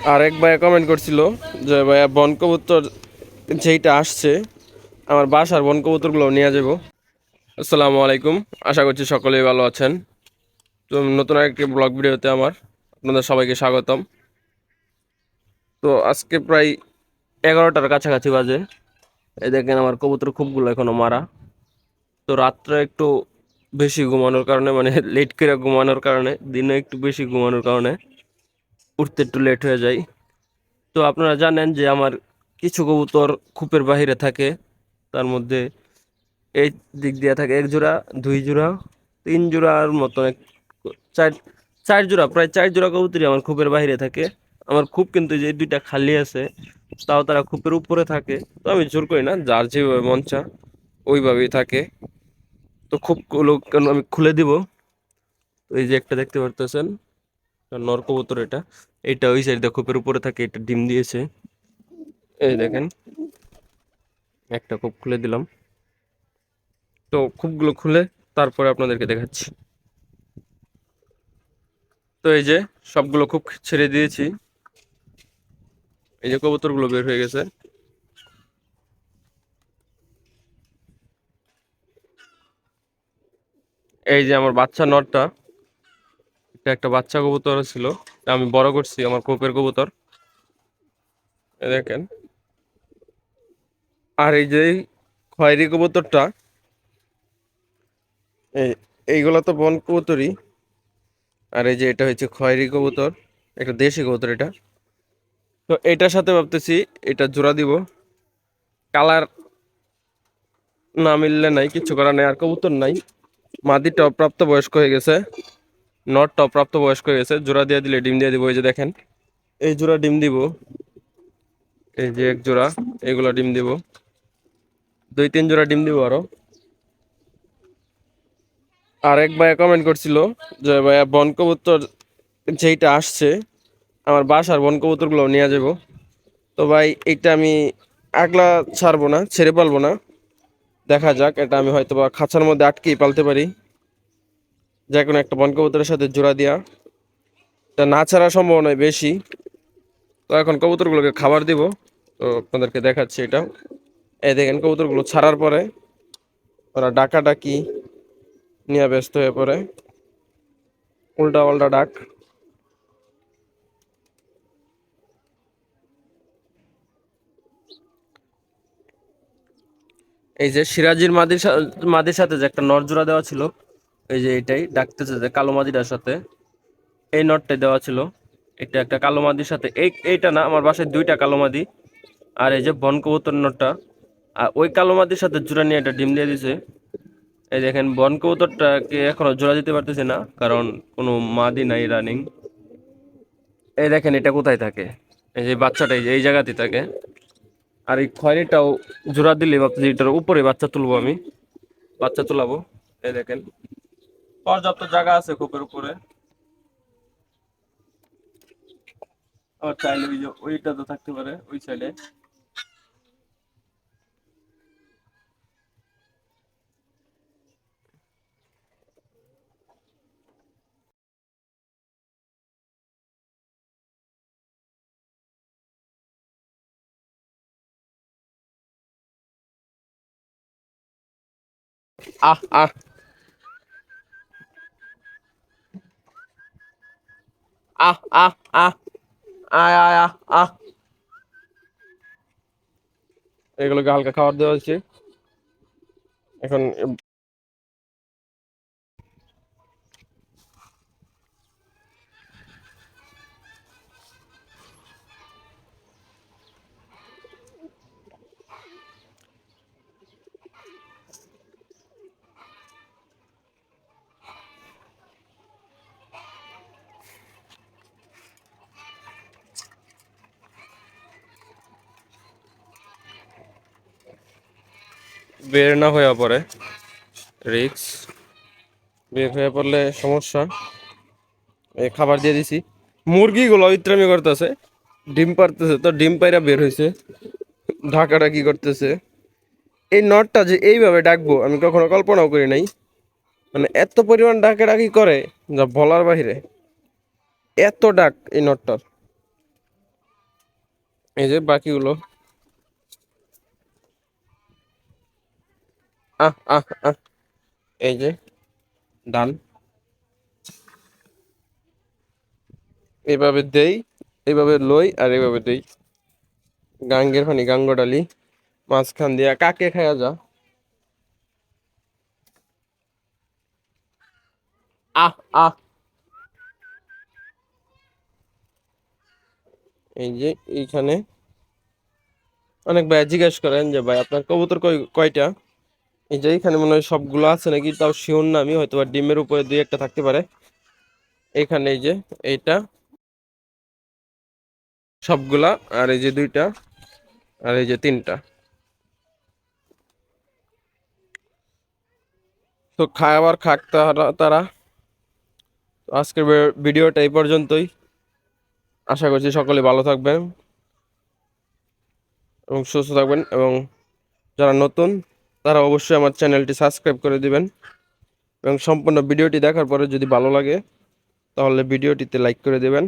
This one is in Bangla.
আর এক ভাইয়া কমেন্ট করছিল যে ভাইয়া বন কবুতর যেইটা আসছে আমার বাসার বন কবুতরগুলো নিয়ে যাব। আসসালামু আলাইকুম, আশা করছি সকলেই ভালো আছেন। তো নতুন একটি ব্লগ ভিডিওতে আপনাদের সবাইকে স্বাগতম। তো আজকে প্রায় 11টার কাছাকাছি বাজে। এই দেখেন আমার কবুতর খুবগুলো এখনো মারা। তো রাত্রে একটু বেশি ঘুমানোর কারণে, মানে লেট করে ঘুমানোর কারণে, দিনে একটু বেশি ঘুমানোর কারণে উঠতে একটু লেট হয়ে যায়। তো আপনারা জানেন যে আমার কিছু কবুতর খোপের বাহিরে থাকে, তার মধ্যে এই দিক দিয়ে থাকে এক জোড়া, দুই জোড়া, তিন জোড়ার মতো, চার চার জোড়া, প্রায় চার জোড়া কবুতরই আমার খোপের বাইরে থাকে। আমার খোপ কিন্তু যে দুইটা খালি আছে, তাও তারা খোপের উপরে থাকে। তো আমি জোর করি না, যার যেভাবে মন চা ওইভাবেই থাকে। তো খোপগুলো কেন আমি খুলে দিব। তো এই যে একটা দেখতে পারতেছেন, নর কবুতর, এটা এটা ওই সাইড দিয়ে খোপের উপরে থাকে, এটা ডিম দিয়েছে। এই দেখেন, একটা খোপ খুলে দিলাম। তো খোপগুলো খুলে তারপরে আপনাদেরকে দেখাচ্ছি। তো এই যে সবগুলো খুব ছেড়ে দিয়েছি। এই যে কবুতরগুলো বের হয়ে গেছে। এই যে আমার বাচ্চা নটটা, এটা একটা বাচ্চা কবুতর ছিল, এটা আমি বড় করছি, আমার কোপের কবুতর। এই দেখেন। আর এই যে খয়েরি কবুতরটা, এই এইগুলো তো বন কবুতরই। আর এই যে এটা হচ্ছে খয়েরি কবুতর, একটা দেশি কবুতর এটা। তো এটার সাথে ভাবতেছি এটা জোড়া দিব। কালার না মিললে নাই, কিছু করার নাই, আর কবুতর নাই। মাদিটাও প্রাপ্তবয়স্ক হয়ে গেছে, নটটাও প্রাপ্তবয়স্ক হয়ে গেছে। জোড়া দিয়ে দিলে ডিম দিয়ে দিব। এই যে দেখেন, এই জোড়া ডিম দিব। এই যে এক জোড়া, এগুলো ডিম দিব। দুই তিন জোড়া ডিম দিব আরো। আর এক ভাইয়া কমেন্ট করছিল যে ভাইয়া বন কবুতর যেইটা আসছে আমার বাসার বন কবুতরগুলো নিয়ে যাব। তো ভাই এইটা আমি আগলা ছাড়বো না, ছেড়ে পালবো না। দেখা যাক, এটা আমি হয়তো বা খাঁচার মধ্যে আটকেই পালতে পারি, যে কোনো একটা বন কবুতরের সাথে জোড়া দিয়া। এটা না ছাড়ার সম্ভাবনা বেশি। তো এখন কবুতরগুলোকে খাবার দিব। তো আপনাদেরকে দেখাচ্ছি এটা। এই দেখেন, কবুতরগুলো ছাড়ার পরে ওরা ডাকাডাকি নিয়ে ব্যস্ত হয়ে পড়ে, উল্টা পাল্টা ডাক। এই যে সিরাজির মাদির সাথে যে একটা নর জোড়া দেওয়া ছিল, এই যে এটাই ডাকতেছে যে কালো মাদিটার সাথে, এই নটটাই দেওয়া ছিল। এটা একটা কালো মাদির সাথে, এইটা না, আমার বাসায় দুইটা কালো মাদি। আর এই যে বন কবুতর নটটা, আর ওই কালো মাদির সাথে জোড়া নিয়ে এটা ডিম দিয়ে দিছে। এই দেখেন, বন কবুতরটাকে এখনো জোড়া দিতে পারতেছি না, কারণ কোনো মাদি নাই রানিং। এই দেখেন এটা কোথায় থাকে, এই যে বাচ্চাটা এই যে এই জায়গাতেই থাকে। আর এই খয়রিটাও জোড়া দিলে ভাবতেছি এটার উপরে বাচ্চা তুলবো আমি, বাচ্চা তুলাবো। এই দেখেন, পর্যাপ্ত জায়গা আছে খোপের উপরে। আর চাইলে ওই যে ওইটা তো থাকতে পারে ওই সাইডে। আহ আহ আহ আহ আহ আয় আয় আহ আহ এগুলোকে হালকা খাবার দেওয়া হচ্ছে এখন। বের না হয়ে পড়ে রিক্স, বের হয়ে পড়লে সমস্যা। এই খাবার দিয়ে দিছি, মুরগিগুলো ইত্রামি করতেছে, ডিম পারতেছে, তো ডিম পাইরা বের হয়েছে, ঢাকাঢাকি করতেছে। এই নটটা যে এইভাবে ডাকবো আমি কখনো কল্পনাও করি নাই, মানে এত পরিমাণ ডাকাডাকি করে যা বলার বাহিরে। এত ডাক এই নটটার। এই যে বাকিগুলো। আহ আহ আহ এই যে ডান। এইভাবে দেই, এইভাবে লই আর এইভাবে দেই। গাঙ্গের পানি গাঙ্গ ডালি মাঝখান দিয়া কাকে খায়া যা। আহ আহ এই যে এইখানে অনেক ভাই জিজ্ঞেস করেন যে ভাই আপনার কবুতর কয়টা। এই যে এইখানে মনে হয় সবগুলো আছে নাকি, তাও শিওর না আমি, হয়তো বা ডিমের উপরে দুই একটা থাকতে পারে। এখানে এই যে এইটা সবগুলা, আর এই যে দুইটা, আর এই যে তিনটা। তো খাবার খাক তারা তারা। তো আজকের ভিডিওটা এই পর্যন্তই। আশা করছি সকলে ভালো থাকবেন এবং সুস্থ থাকবেন, এবং যারা নতুন তারা অবশ্যই আমার চ্যানেলটি সাবস্ক্রাইব করে দিবেন, এবং সম্পূর্ণ ভিডিওটি দেখার পরে যদি ভালো লাগে তাহলে ভিডিওটিতে লাইক করে দেবেন।